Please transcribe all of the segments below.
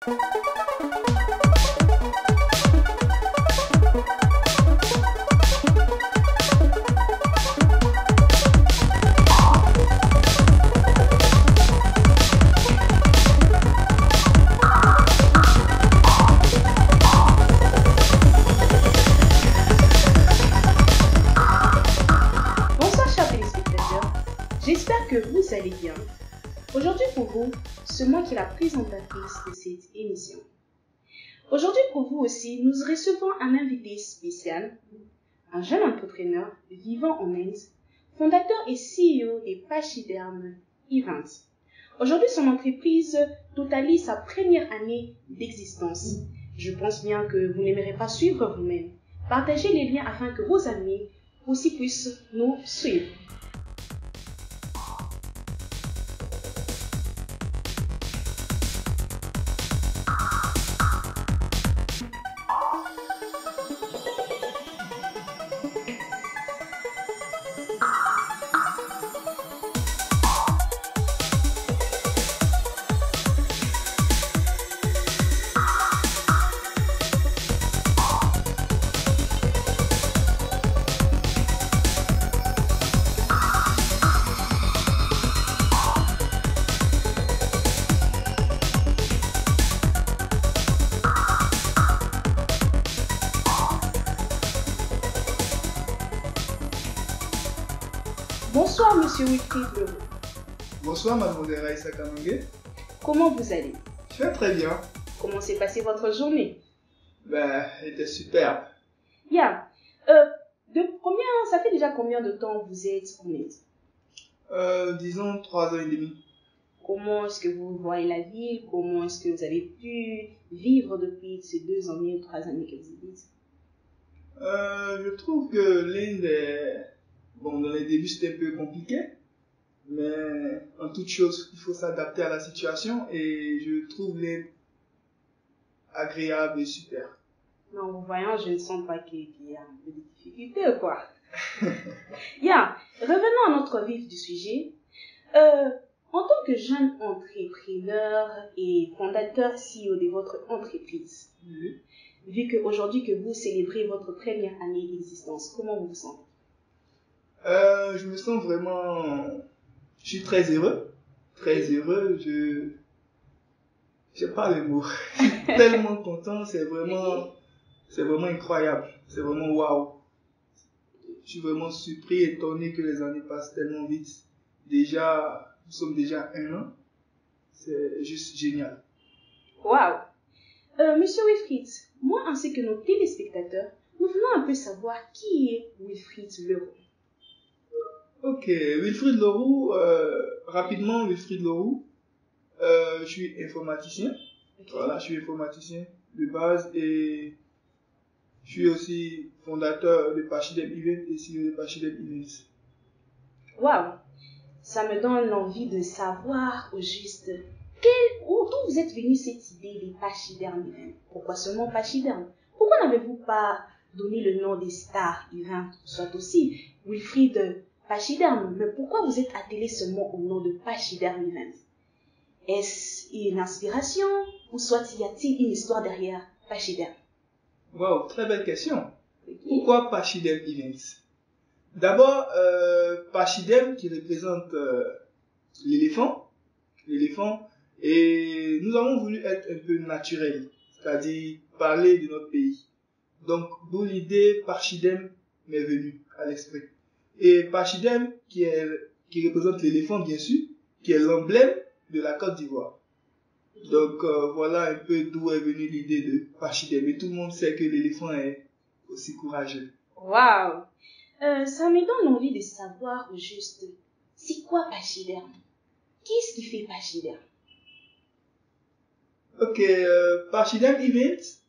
Bonsoir chers téléspectateurs, j'espère que vous allez bien. Aujourd'hui pour vous, c'est moi qui est la présentatrice de cette émission. Aujourd'hui pour vous aussi, nous recevons un invité spécial, un jeune entrepreneur vivant en Inde, fondateur et CEO des Pachyderm Events. Aujourd'hui, son entreprise totalise sa première année d'existence. Je pense bien que vous n'aimerez pas suivre vous-même. Partagez les liens afin que vos amis aussi puissent nous suivre. Bonsoir Monsieur Wilfried Leroux. Bonsoir Mademoiselle Raïssa Kamangé. Comment vous allez? Je vais très bien. Comment s'est passée votre journée? Elle était superbe. Bien. Ça fait déjà combien de temps vous êtes en Inde? Disons 3 ans et demi. Comment est-ce que vous voyez la ville? Comment est-ce que vous avez pu vivre depuis ces 2 années ou 3 années que vous dites? Je trouve que l'Inde est... Bon, dans les débuts c'était un peu compliqué, mais en toute chose, il faut s'adapter à la situation et je trouve l'Inde agréable et super. Non, en voyant, je ne sens pas qu'il y a un peu de difficulté ou quoi. Bien, revenons à notre vif du sujet. En tant que jeune entrepreneur et fondateur CEO de votre entreprise, vu qu'aujourd'hui que vous célébrez votre première année d'existence, comment vous vous sentez? Je me sens vraiment... Je suis très heureux. Très heureux. Je n'ai pas les mots. Je suis tellement content. C'est vraiment incroyable. C'est vraiment waouh. Je suis vraiment surpris, étonné que les années passent tellement vite. Déjà, nous sommes déjà 1 an. C'est juste génial. Waouh! Monsieur Wilfried, moi ainsi que nos téléspectateurs, nous voulons un peu savoir qui est Wilfried Leroux. Ok, Wilfried Leroux, rapidement, Wilfried Leroux, je suis informaticien. Okay. Voilà, je suis informaticien de base et je suis aussi fondateur de Pachyderm Events et CEO de Pachyderm Events. Waouh, ça me donne envie de savoir au juste d'où vous êtes venu cette idée des Pachyderm Events. Pourquoi seulement Pachyderm? Pourquoi n'avez-vous pas donné le nom des Star Events, soit aussi Wilfried Pachyderm, mais pourquoi vous êtes attelé seulement au nom de Pachyderm Events? Est-ce une inspiration ou soit y a-t-il une histoire derrière Pachyderm? Wow, très belle question. Okay. Pourquoi Pachyderm Events? D'abord, Pachyderm qui représente l'éléphant, et nous avons voulu être un peu naturel, c'est-à-dire parler de notre pays. Donc, d'où l'idée Pachyderm m'est venue à l'esprit. Et Pachyderm qui représente l'éléphant bien sûr, qui est l'emblème de la Côte d'Ivoire. Donc voilà un peu d'où est venue l'idée de Pachyderm. Et tout le monde sait que l'éléphant est aussi courageux. Waouh! Ça me donne envie de savoir au juste, c'est quoi Pachyderm? Qu'est-ce qui fait Pachyderm? Ok, Pachyderm Events,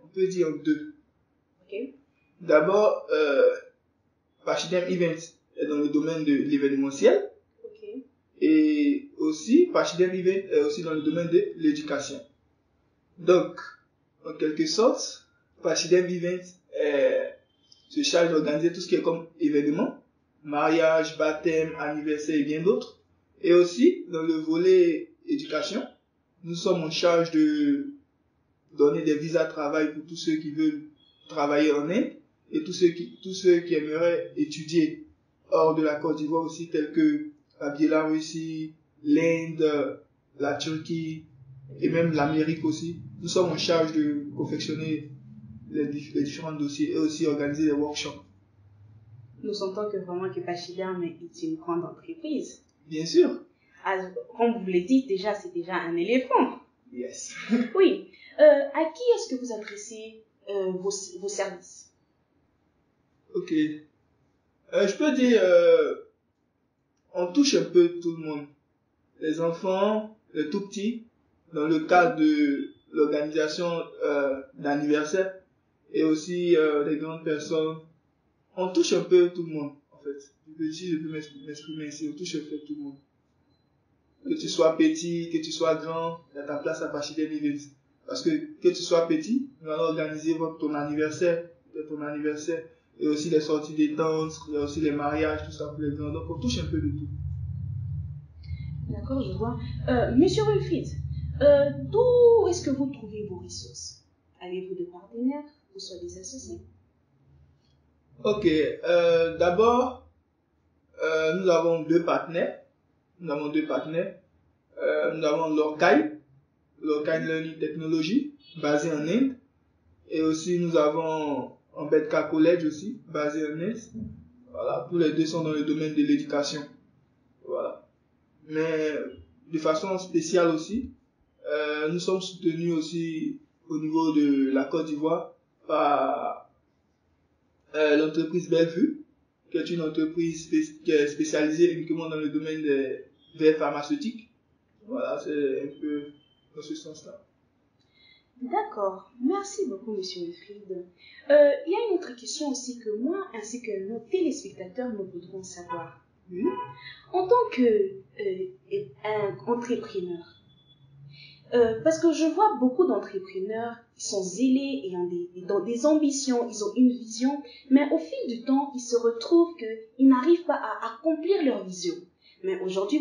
on peut dire en 2. Okay. D'abord, Pachyderm Events est dans le domaine de l'événementiel. Okay. Et aussi, Pachyderm Events est aussi dans le domaine de l'éducation. Donc, en quelque sorte, Pachyderm Events se charge d'organiser tout ce qui est comme événement, mariage, baptême, anniversaire et bien d'autres. Et aussi, dans le volet éducation, nous sommes en charge de donner des visas de travail pour tous ceux qui veulent travailler en Inde et tous ceux qui aimeraient étudier hors de la Côte d'Ivoire aussi, tels que la Biélorussie, l'Inde, la Turquie et même l'Amérique aussi. Nous sommes en charge de confectionner les différents dossiers et aussi organiser des workshops. Nous sentons que vraiment que Bachidam est une grande entreprise. Bien sûr. Comme vous le dites déjà, c'est déjà un éléphant. Yes. Oui. À qui est-ce que vous adressez vos services? Ok. Je peux dire, on touche un peu tout le monde. Les enfants, les tout petits, dans le cadre de l'organisation d'anniversaire, et aussi les grandes personnes. On touche un peu tout le monde, en fait. Si je peux m'exprimer ici, on touche un peu tout le monde. Que tu sois petit, que tu sois grand, il y a ta place à Bachidem Events. Parce que tu sois petit, nous allons organiser ton anniversaire, et aussi les sorties des danses, il y a aussi les mariages, tout ça pour les grands. Donc on touche un peu de tout. D'accord, je vois. Monsieur Wilfried, d'où est-ce que vous trouvez vos ressources? Avez-vous des partenaires ou soit des associés? Ok, d'abord, nous avons deux partenaires. Nous avons l'Orkai Learning Technology, basé en Inde. Et aussi, nous avons Ambedkar College aussi, basé en Inde. Voilà, tous les deux sont dans le domaine de l'éducation. Voilà. Mais de façon spéciale aussi, nous sommes soutenus aussi au niveau de la Côte d'Ivoire par l'entreprise Bellevue, qui est une entreprise qui est spécialisée uniquement dans le domaine des verres pharmaceutiques. Voilà, c'est un peu dans ce sens-là. D'accord, merci beaucoup, monsieur Wilfried. Il y a une autre question aussi que moi ainsi que nos téléspectateurs nous voudrons savoir. Oui. En tant qu'entrepreneur, parce que je vois beaucoup d'entrepreneurs qui sont zélés et ont des ambitions, ils ont une vision, mais au fil du temps, ils se retrouvent qu'ils n'arrivent pas à accomplir leur vision. Mais aujourd'hui,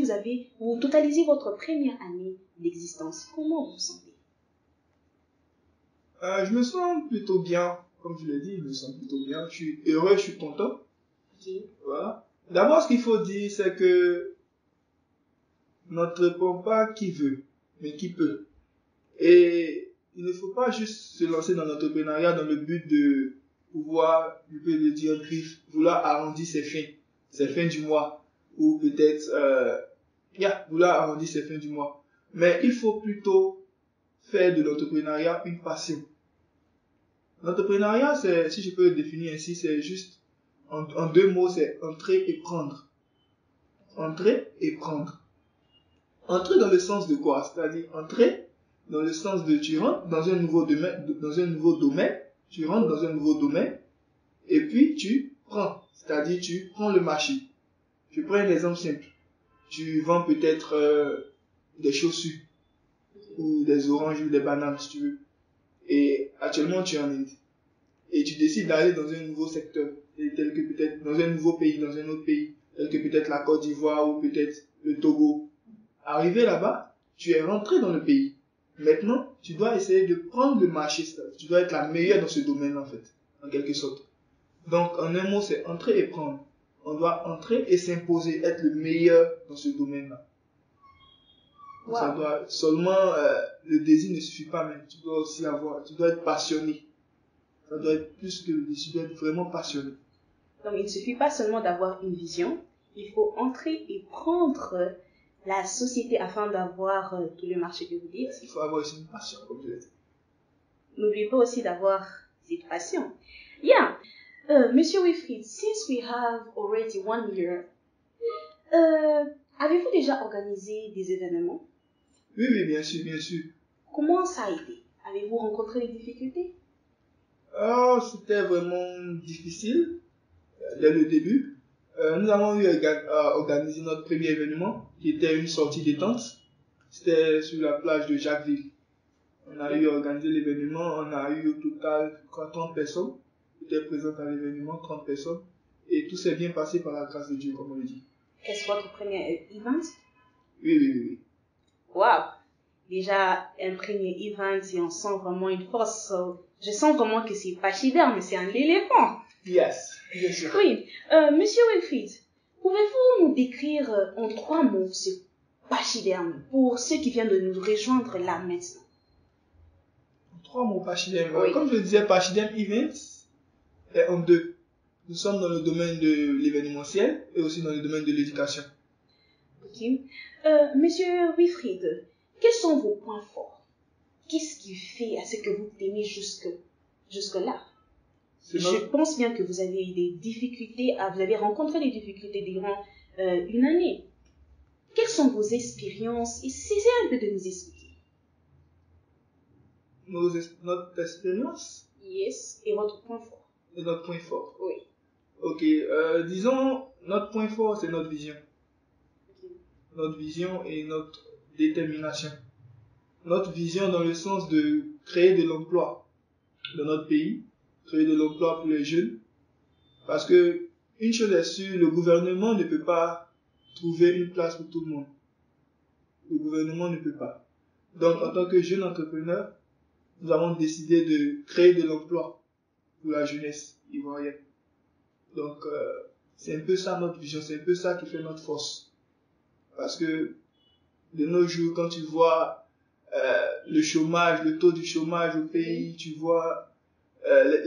vous totalisez votre première année d'existence. Comment vous vous sentez? Je me sens plutôt bien, comme je l'ai dit, je me sens plutôt bien. Je suis heureux, je suis content. Okay. Voilà. D'abord, ce qu'il faut dire, c'est que on ne répond pas qui veut, mais qui peut. Et il ne faut pas juste se lancer dans l'entrepreneuriat dans le but de pouvoir, je peux le dire, vouloir arrondir ses fins du mois, ou peut-être, vouloir arrondir ses fins du mois. Mais il faut plutôt faire de l'entrepreneuriat une passion. L'entrepreneuriat, c'est, si je peux le définir ainsi, c'est juste, en deux mots, c'est entrer et prendre. Entrer et prendre. Entrer dans le sens de quoi? C'est-à-dire entrer dans le sens de tu rentres dans un nouveau domaine, tu rentres dans un nouveau domaine, et puis tu prends. C'est-à-dire tu prends le marché. Je prends un exemple simple. Tu vends peut-être des chaussures, ou des oranges, ou des bananes, si tu veux. Et actuellement, tu es en Inde. Et tu décides d'aller dans un nouveau secteur, et tel que peut-être dans un nouveau pays, dans un autre pays, tel que peut-être la Côte d'Ivoire ou peut-être le Togo. Arrivé là-bas, tu es rentré dans le pays. Maintenant, tu dois essayer de prendre le marché. Tu dois être la meilleure dans ce domaine, en fait, en quelque sorte. Donc, en un mot, c'est entrer et prendre. On doit entrer et s'imposer, être le meilleur dans ce domaine-là. Wow. Ça doit seulement le désir ne suffit pas, mais tu dois aussi tu dois être passionné. Ça doit être plus que le désir, tu dois être vraiment passionné. Donc il ne suffit pas seulement d'avoir une vision, il faut entrer et prendre la société afin d'avoir tout le marché que vous dites. Il faut avoir aussi une passion, comme je l'ai dit. N'oubliez pas aussi d'avoir cette passion. Yeah. Monsieur Wilfried, since we have already 1 year, avez-vous déjà organisé des événements? Oui, bien sûr, bien sûr. Comment ça a été? Avez-vous rencontré des difficultés? C'était vraiment difficile dès le début. Nous avons eu à organiser notre premier événement, qui était une sortie détente. C'était sur la plage de Jacquesville. On a eu à organiser l'événement, on a eu au total 30 personnes qui étaient présentes à l'événement, 30 personnes. Et tout s'est bien passé par la grâce de Dieu, comme on le dit. Est-ce votre premier event? Oui. Wow! déjà imprégné Evans et on sent vraiment une force. Je sens vraiment que c'est pas Chider, mais c'est un éléphant. Yes, bien sûr. Oui. Monsieur Wilfried, pouvez-vous nous décrire en 3 mots ce pachyderme pour ceux qui viennent de nous rejoindre là maintenant? 3 mots pachyderme. Oui. Comme je le disais, pachyderme Events est en 2. Nous sommes dans le domaine de l'événementiel et aussi dans le domaine de l'éducation. Ok. Monsieur Wilfried, quels sont vos points forts? Qu'est-ce qui fait à ce que vous tenez jusque-là? Je pense bien que vous avez eu des difficultés, vous avez rencontré des difficultés durant une année. Quelles sont vos expériences? Essayez un peu de nous expliquer. Notre expérience? Yes, et votre point fort. Et notre point fort? Oui. Ok, disons, notre point fort, c'est notre vision. Okay. Notre vision et notre détermination. Notre vision dans le sens de créer de l'emploi dans notre pays, créer de l'emploi pour les jeunes. Parce que, une chose est sûre, le gouvernement ne peut pas trouver une place pour tout le monde. Le gouvernement ne peut pas. Donc, en tant que jeune entrepreneur, nous avons décidé de créer de l'emploi pour la jeunesse ivoirienne. Donc, c'est un peu ça notre vision, c'est un peu ça qui fait notre force. Parce que, de nos jours, quand tu vois le chômage, le taux du chômage au pays, tu vois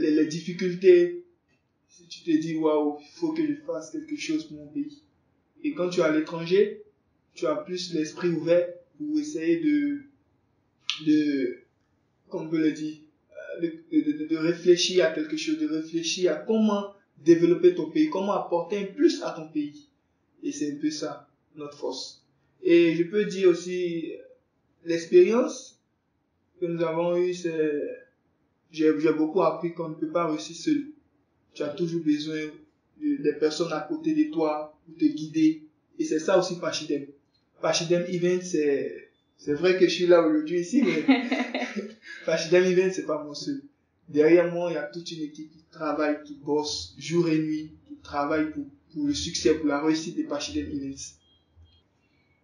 les difficultés, si tu te dis, waouh, il faut que je fasse quelque chose pour mon pays. Et quand tu es à l'étranger, tu as plus l'esprit ouvert pour essayer comme on peut le dire, de réfléchir à quelque chose, de réfléchir à comment développer ton pays, comment apporter un plus à ton pays. Et c'est un peu ça, notre force. Et je peux dire aussi, l'expérience que nous avons eue, j'ai beaucoup appris qu'on ne peut pas réussir seul. Tu as toujours besoin des personnes à côté de toi pour te guider. Et c'est ça aussi Pachidem. Pachidem Event, c'est vrai que je suis là aujourd'hui ici, mais Pachidem Event, c'est pas mon seul. Derrière moi, il y a toute une équipe qui travaille, qui bosse jour et nuit, qui travaille pour le succès, pour la réussite des Pachidem Events.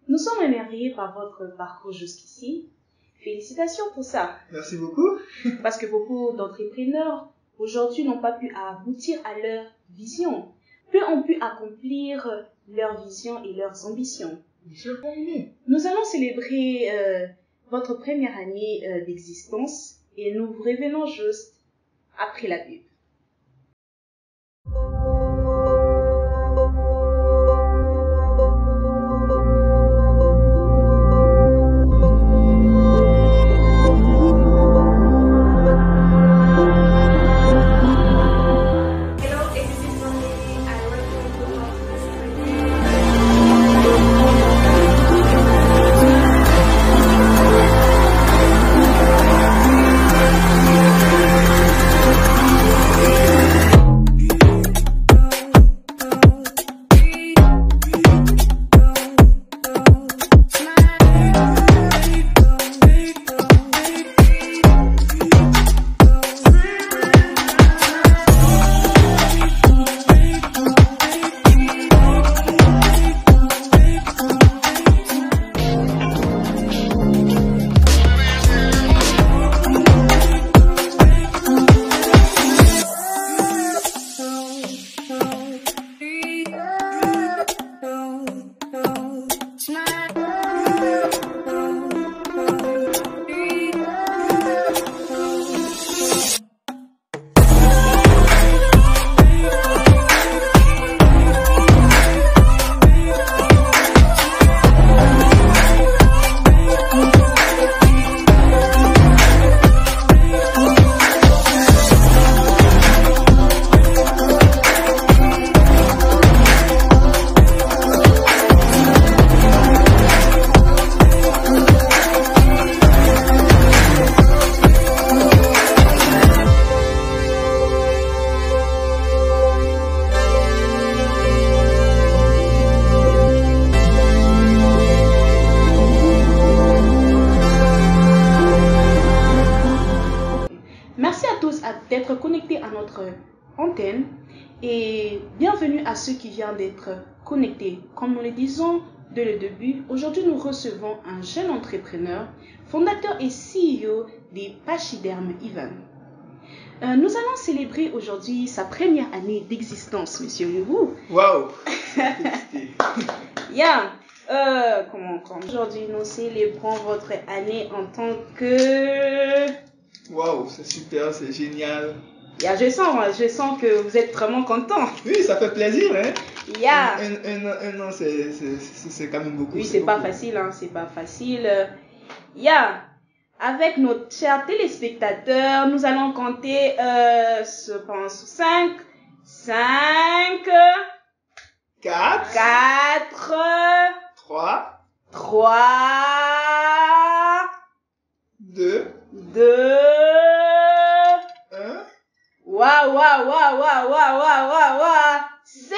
Nous sommes émerveillés par votre parcours jusqu'ici. Félicitations pour ça. Merci beaucoup. Parce que beaucoup d'entrepreneurs aujourd'hui n'ont pas pu aboutir à leur vision. Peu ont pu accomplir leur vision et leurs ambitions. Nous allons célébrer votre première année d'existence et nous revenons juste après la pub. D'être connectés à notre antenne et bienvenue à ceux qui viennent d'être connectés. Comme nous le disons dès le début, aujourd'hui nous recevons un jeune entrepreneur fondateur et CEO des Pachyderm Events. Nous allons célébrer aujourd'hui sa première année d'existence, monsieur Hugo. Waouh! Yeah. Aujourd'hui, nous célébrons votre année en tant que... Waouh, c'est super, c'est génial. Yeah, je sens que vous êtes vraiment content. Oui, ça fait plaisir, hein? Yeah. Un an, c'est quand même beaucoup. Oui, c'est pas facile, hein, c'est pas facile. Yeah. Avec nos chers téléspectateurs, nous allons compter, je pense, 5, 4, 3, 2, 1. Waouh. 7.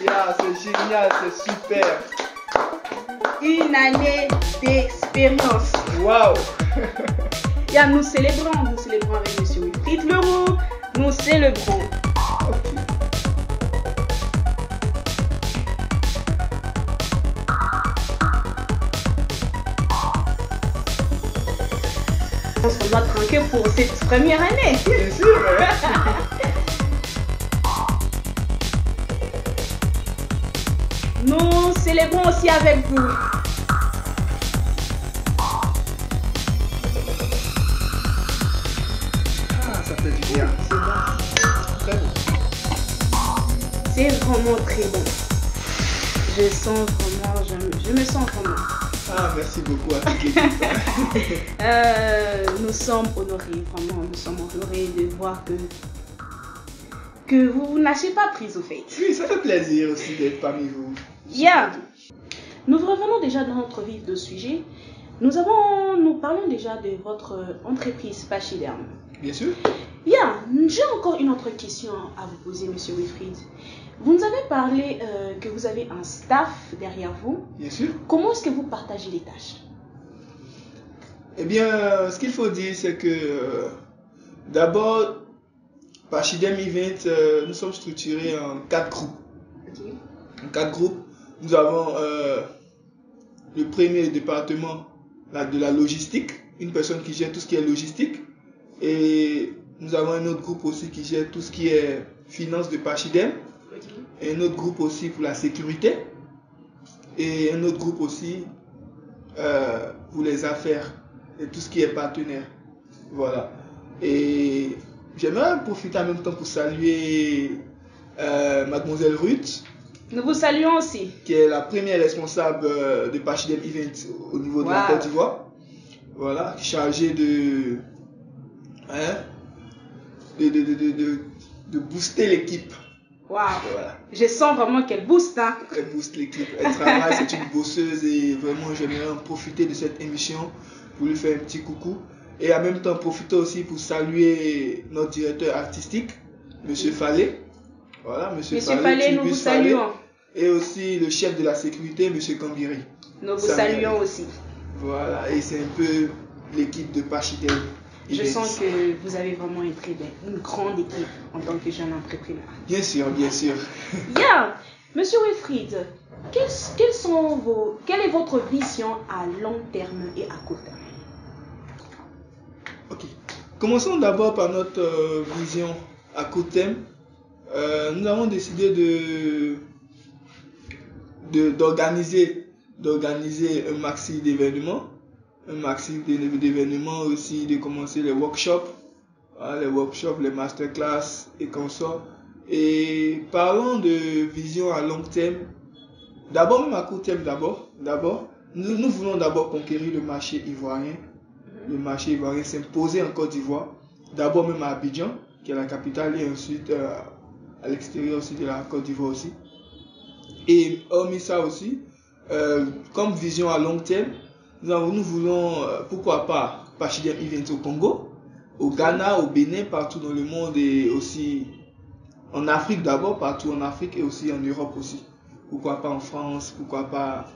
Yeah, c'est génial, c'est super. Une année d'expérience. Waouh. Yeah, nous célébrons avec monsieur Wilfried Leroux. Nous célébrons. On doit trinquer pour cette première année. Bien sûr, hein? Nous célébrons aussi avec vous. Ah, ça fait du bien. C'est bon. Très bon. C'est vraiment très bon. Je me sens vraiment. Ah, merci beaucoup à toute l'équipe. Nous sommes honorés, vraiment, nous sommes honorés de voir que vous n'achetez pas prise au fait. Oui, ça fait plaisir aussi d'être parmi vous. Yeah. Nous revenons déjà dans notre vif de sujet. Nous parlons déjà de votre entreprise Pachyderm. Bien sûr. Yeah. J'ai encore une autre question à vous poser, monsieur Wilfried. Vous nous avez parlé que vous avez un staff derrière vous. Bien sûr. Comment est-ce que vous partagez les tâches? Eh bien, ce qu'il faut dire, c'est que d'abord, Pachyderm Events, nous sommes structurés en 4 groupes. Okay. En 4 groupes, nous avons le premier département de la logistique, une personne qui gère tout ce qui est logistique. Et nous avons un autre groupe aussi qui gère tout ce qui est finance de Pachyderm. Et un autre groupe aussi pour la sécurité. Et un autre groupe aussi pour les affaires et tout ce qui est partenaire. Voilà. Et j'aimerais profiter en même temps pour saluer Mademoiselle Ruth. Nous vous saluons aussi. Qui est la première responsable de Pachyderm Events au niveau de la Côte d'Ivoire. Voilà. Chargée de booster l'équipe. Waouh. Voilà. Je sens vraiment qu'elle booste. Hein. Elle booste l'équipe. Elle travaille, c'est une bosseuse et vraiment j'aimerais en profiter de cette émission pour lui faire un petit coucou. Et en même temps profiter aussi pour saluer notre directeur artistique, Monsieur Fallet. Voilà, Monsieur Fallet, nous vous saluons. Et aussi le chef de la sécurité, Monsieur Kambiri. Nous vous saluons aussi. Voilà, et c'est un peu l'équipe de Pachyderm. Je sens que vous avez vraiment une grande équipe en tant que jeune entrepreneur. Bien sûr, bien sûr. Yeah. Monsieur Wilfried, quelle est votre vision à long terme et à court terme? Ok. Commençons d'abord par notre vision à court terme. Nous avons décidé d'organiser un maxi d'événements. Aussi, de commencer les workshops, les masterclass et consorts. Et parlons de vision à long terme, d'abord même à court terme nous voulons d'abord conquérir le marché ivoirien. Le marché ivoirien s'imposer en Côte d'Ivoire, d'abord même à Abidjan, qui est la capitale, et ensuite à l'extérieur aussi de la Côte d'Ivoire aussi. Et hormis ça aussi, comme vision à long terme, nous voulons, pourquoi pas, Pachyderm Events au Congo, au Ghana, au Bénin, partout dans le monde et aussi en Afrique d'abord, partout en Afrique et aussi en Europe aussi. Pourquoi pas en France, pourquoi pas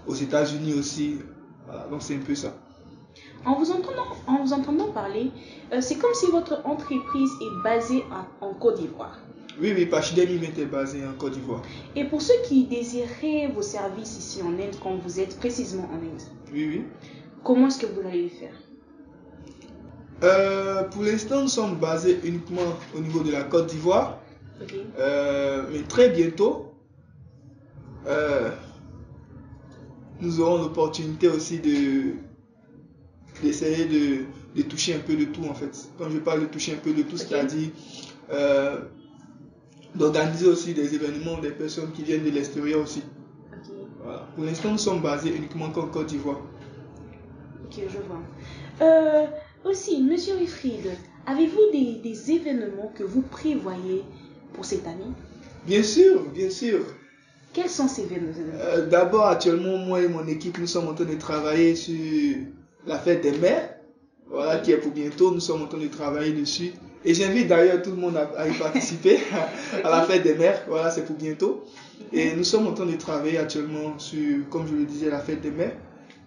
aux États-Unis aussi. Voilà, donc c'est un peu ça. En vous entendant parler, c'est comme si votre entreprise est basée en Côte d'Ivoire. Oui, oui, Pachidem Event est basé en Côte d'Ivoire. Et pour ceux qui désiraient vos services ici en Inde, quand vous êtes précisément en Inde, Oui, oui. comment est-ce que vous allez le faire? Pour l'instant, nous sommes basés uniquement au niveau de la Côte d'Ivoire. Okay. Mais très bientôt, nous aurons l'opportunité aussi d'essayer de toucher un peu de tout en fait. Quand je parle de toucher un peu de tout, c'est-à-dire d'organiser aussi des événements, des personnes qui viennent de l'extérieur aussi. Okay. Voilà. Pour l'instant, nous sommes basés uniquement en Côte d'Ivoire. Ok, je vois. Aussi, Monsieur Wilfried, avez-vous des événements que vous prévoyez pour cette année? Bien sûr, bien sûr. Quels sont ces événements? D'abord, actuellement, moi et mon équipe, nous sommes en train de travailler sur la fête des mères, voilà, qui est pour bientôt. Nous sommes en train de travailler dessus. Et j'invite d'ailleurs tout le monde à y participer à la fête des mères. Voilà, c'est pour bientôt. Et nous sommes en train de travailler actuellement sur, comme je le disais, la fête des mères.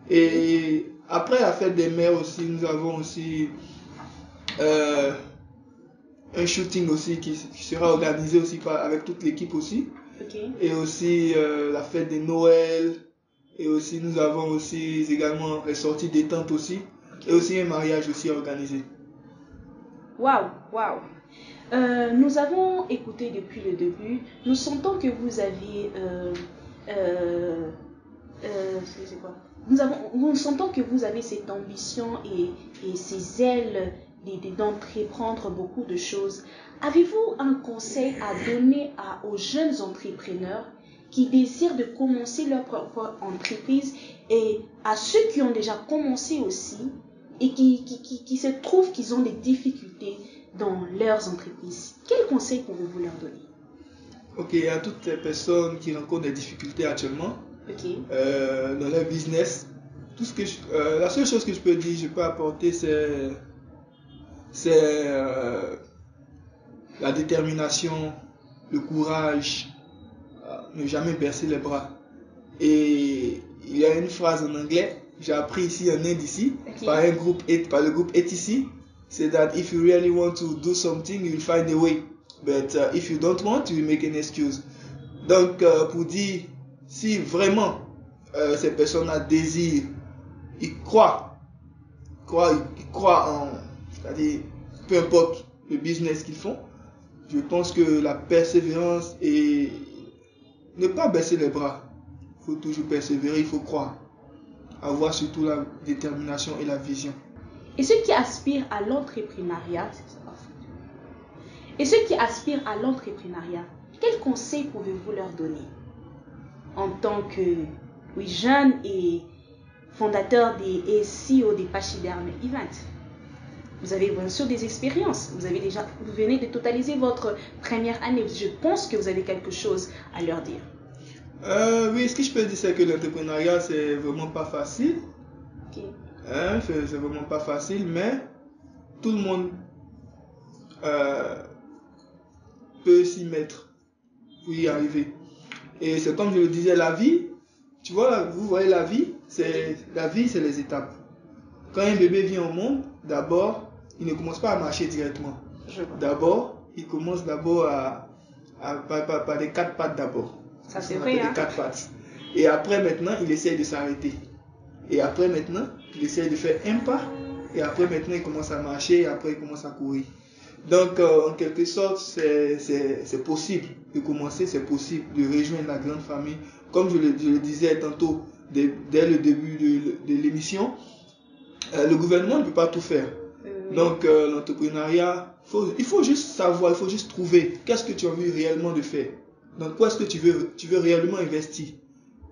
Et après la fête des mères aussi, nous avons aussi un shooting aussi qui sera organisé aussi avec toute l'équipe aussi. Okay. Et aussi la fête de Noël. Et aussi nous avons aussi également les sorties détente aussi. Okay. Et aussi un mariage aussi organisé. Waouh, waouh. Nous avons écouté depuis le début. Nous sentons que vous aviez c'est quoi? Nous sentons que vous avez cette ambition et ces ailes d'entreprendre beaucoup de choses. Avez-vous un conseil à donner aux jeunes entrepreneurs qui désirent de commencer leur propre entreprise et à ceux qui ont déjà commencé aussi et qui se trouvent qu'ils ont des difficultés dans leurs entreprises? Quel conseil pouvez-vous leur donner? Ok, à toutes les personnes qui rencontrent des difficultés actuellement dans leur business, la seule chose que je peux dire, je peux apporter, c'est la détermination, le courage, ne jamais baisser les bras. Et il y a une phrase en anglais, j'ai appris ici en Inde ici, par le groupe ATC, c'est that if you really want to do something, you'll find a way. But if you don't want, you make an excuse. Donc, pour dire, si vraiment ces personnes-là désirent, ils croient en, c'est-à-dire, peu importe le business qu'ils font, je pense que la persévérance et ne pas baisser les bras. Il faut toujours persévérer, il faut croire. Avoir surtout la détermination et la vision. Et ceux qui aspirent à l'entrepreneuriat, quels conseils pouvez-vous leur donner en tant que jeune et fondateur et CEO des Pachyderm Event? Vous avez bien sûr des expériences. Vous venez de totaliser votre première année. Je pense que vous avez quelque chose à leur dire. Oui, ce que je peux dire, c'est que l'entrepreneuriat, c'est vraiment pas facile. Okay. C'est vraiment pas facile, mais tout le monde peut s'y mettre pour y arriver. Et c'est comme je le disais, la vie, tu vois, vous voyez la vie, c'est les étapes. Quand un bébé vient au monde, d'abord, il ne commence pas à marcher directement. D'abord, il commence par des 4 pattes d'abord. Ça c'est vrai. Hein? Des 4 pattes. Et après maintenant, il essaye de s'arrêter. Et après maintenant, il essaye de faire un pas. Et après maintenant, il commence à marcher. Et après, il commence à courir. Donc, en quelque sorte, c'est possible de commencer, c'est possible de rejoindre la grande famille. Comme je le disais tantôt, dès le début de l'émission, le gouvernement ne peut pas tout faire. Donc, l'entrepreneuriat, il faut juste savoir, il faut juste trouver qu'est-ce que tu as envie réellement de faire. Donc, quoi est-ce que tu veux réellement investir.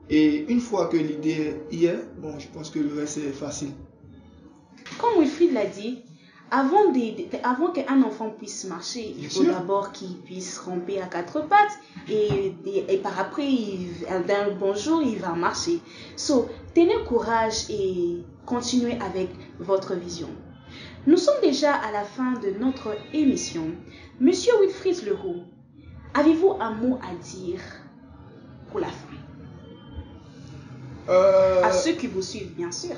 Et une fois que l'idée y est, bon, je pense que le reste est facile. Comme Wilfried l'a dit, avant qu'un enfant puisse marcher, il faut d'abord qu'il puisse ramper à 4 pattes et par après, d'un bon jour, il va marcher. So, tenez courage et continuez avec votre vision. Nous sommes déjà à la fin de notre émission. Monsieur Wilfried Leroux, avez-vous un mot à dire pour la fin? À ceux qui vous suivent, bien sûr.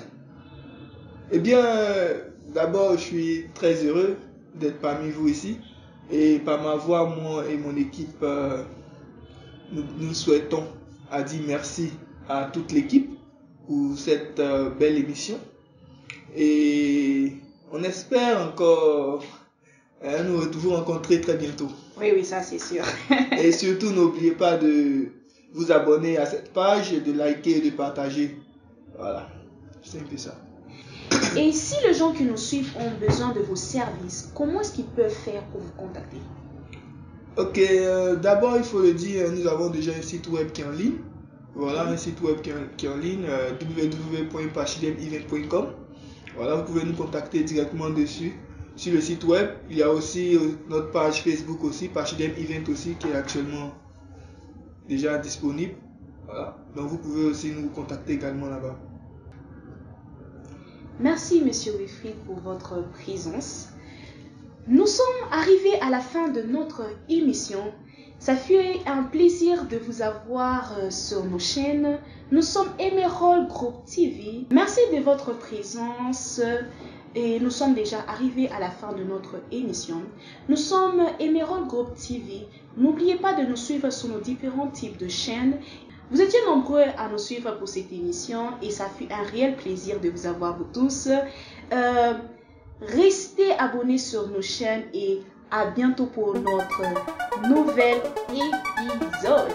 Eh bien, d'abord, je suis très heureux d'être parmi vous ici. Et par ma voix, moi et mon équipe, nous souhaitons à dire merci à toute l'équipe pour cette belle émission. Et on espère encore nous rencontrer très bientôt. Oui, ça c'est sûr. Et surtout, n'oubliez pas de vous abonner à cette page, de liker et de partager. Voilà, c'est un peu ça. Et si les gens qui nous suivent ont besoin de vos services, comment est-ce qu'ils peuvent faire pour vous contacter? Ok, d'abord il faut le dire, nous avons déjà un site web qui est en ligne. Voilà, un site web qui est en ligne, www.pachdemevent.com. Voilà, vous pouvez nous contacter directement dessus. Sur le site web, il y a aussi notre page Facebook aussi, Pachdem Event aussi, qui est actuellement déjà disponible. Voilà, donc vous pouvez aussi nous contacter également là-bas. Merci, Monsieur Wilfried, pour votre présence. Nous sommes arrivés à la fin de notre émission. Ça fut un plaisir de vous avoir sur nos chaînes. Nous sommes Emerald Group TV. Merci de votre présence. Et nous sommes déjà arrivés à la fin de notre émission. Nous sommes Emerald Group TV. N'oubliez pas de nous suivre sur nos différents types de chaînes. Vous étiez nombreux à nous suivre pour cette émission et ça fut un réel plaisir de vous avoir vous tous. Restez abonnés sur nos chaînes et à bientôt pour notre nouvel épisode.